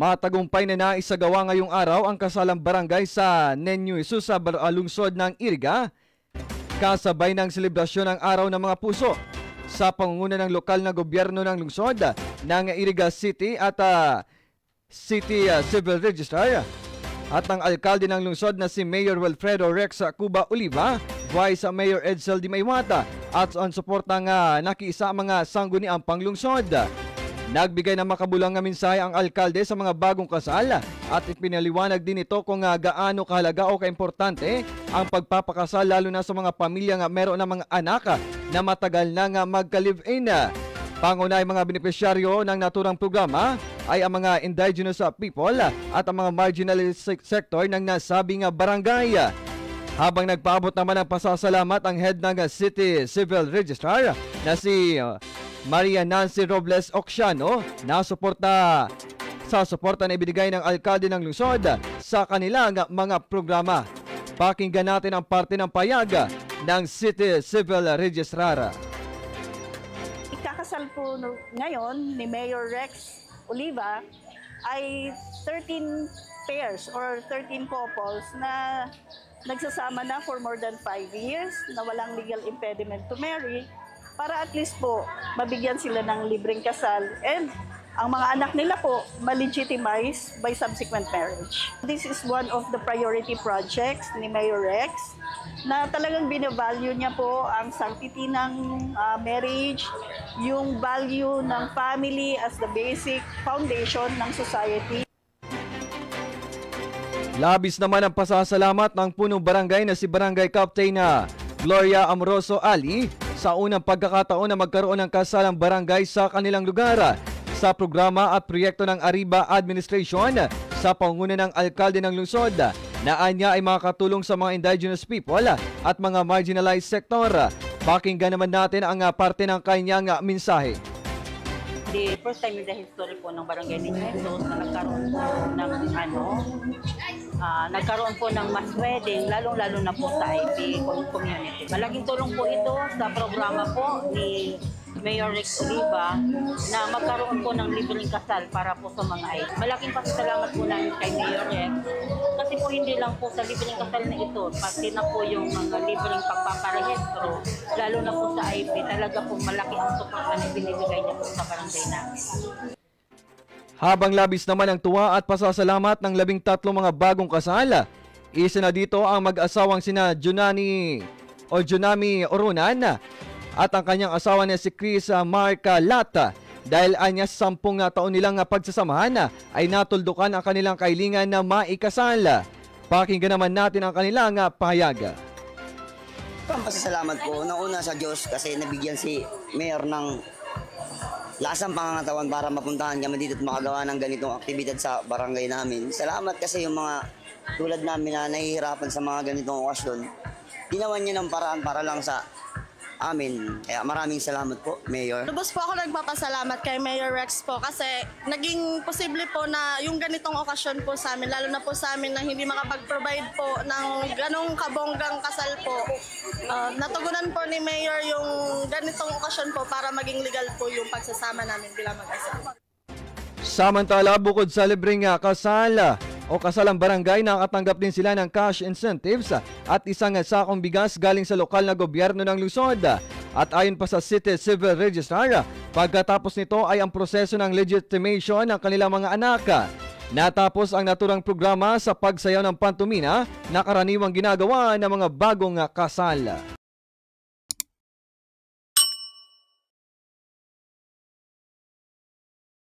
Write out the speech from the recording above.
Matagumpay na naisagawa ngayong araw ang kasalang barangay sa Nenyo Jesus sa lungsod ng Iriga, kasabay ng selebrasyon ng Araw ng Mga Puso sa pangunguna ng lokal na gobyerno ng lungsod ng Iriga City at City Civil Registrar at ang alkalde ng lungsod na si Mayor Wilfredo Rex Cuba Oliva, Vice Mayor Edsel Di Maywata at ang suportang nakiisa mga sangguniang panglungsod. Nagbigay ng makabulang nga mensahe ang alkalde sa mga bagong kasal at ipinaliwanag din ito kung gaano kahalaga o kaimportante ang pagpapakasal lalo na sa mga pamilya nga meron ng mga anak na matagal na nga magka-live-in. Pangunahing mga benepisyaryo ng naturang programa ay ang mga indigenous people at ang mga marginalized sector ng nasabing barangay. Habang nagpaabot naman ng pasasalamat ang head ng City Civil Registrar na si Maria Nancy Robles Oxiano na suporta na ibinigay ng alkalde ng lungsod sa kanilang mga programa. Pakinggan natin ang parte ng payag ng City Civil Registrar. Ikakasal po ngayon ni Mayor Rex Oliva ay 13 pairs or 13 couples na nagsasama na for more than 5 years na walang legal impediment to marry, para at least po mabigyan sila ng libreng kasal and ang mga anak nila po ma-legitimize by subsequent marriage. This is one of the priority projects ni Mayor Rex na talagang binavalue niya po ang sanctity ng marriage, yung value ng family as the basic foundation ng society. Labis naman ang pasasalamat ng punong barangay na si Barangay Captain Gloria Amoroso Ali sa unang pagkakataon na magkaroon ng kasalang barangay sa kanilang lugar sa programa at proyekto ng Arriba Administration sa pangunguna ng alkalde ng lungsod na anya ay makakatulong sa mga indigenous people at mga marginalized sektor. Pakinggan naman natin ang parte ng kanyang mensahe. The first time in the history po ng Barangay ni Jesus na nagkaroon po ng mass wedding, lalong-lalo na po sa IP community. Malaking tulong po ito sa programa po ni Mayor Rex Oliva na magkaroon po ng libreng kasal para po sa mga IP. Malaking pasasalamat po namin kay Mayor Rex kasi po hindi lang po sa libreng kasal na ito, pati na po yung mga libreng pagpaparehistro, lalo na po sa IP, talaga po malaki ang suporta na binibigay niya po sa barangay namin. Habang labis naman ang tuwa at pasasalamat ng 13 mga bagong kasal, isa na dito ang mag-asawang sina Junami Orunan at ang kanyang asawa na si Chris Marca Lata dahil anya 10 taon nilang pagsasamahan ay natuldukan ang kanilang kahilingan na maikasal. Pakinggan naman natin ang kanilang pahayag. Pasasalamat po una sa Diyos kasi nabigyan si Mayor ng lasang pangangatawan para mapuntahan kami dito at makagawa ng ganitong aktibidad sa barangay namin. Salamat kasi yung mga tulad namin na nahihirapan sa mga ganitong okasyon, ginawa niya ng paraan para lang sa amin. Kaya maraming salamat po, Mayor. Lubos po ako nagpapasalamat kay Mayor Rex po kasi naging posible po na yung ganitong okasyon po sa amin, lalo na po sa amin na hindi makapag-provide po ng ganong kabonggang kasal po. Natugunan po ni Mayor yung ganitong okasyon po para maging legal po yung pagsasama namin bilang mag-asawa. Samantala, bukod sa libreng kasal o kasalang barangay, nakatanggap din sila ng cash incentives at isang sakong bigas galing sa lokal na gobyerno ng lungsod. At ayon pa sa City Civil Registrar, pagkatapos nito ay ang proseso ng legitimation ng kanilang mga anak. Natapos ang naturang programa sa pagsayaw ng pantumina na karaniwang ginagawa ng mga bagong kasal.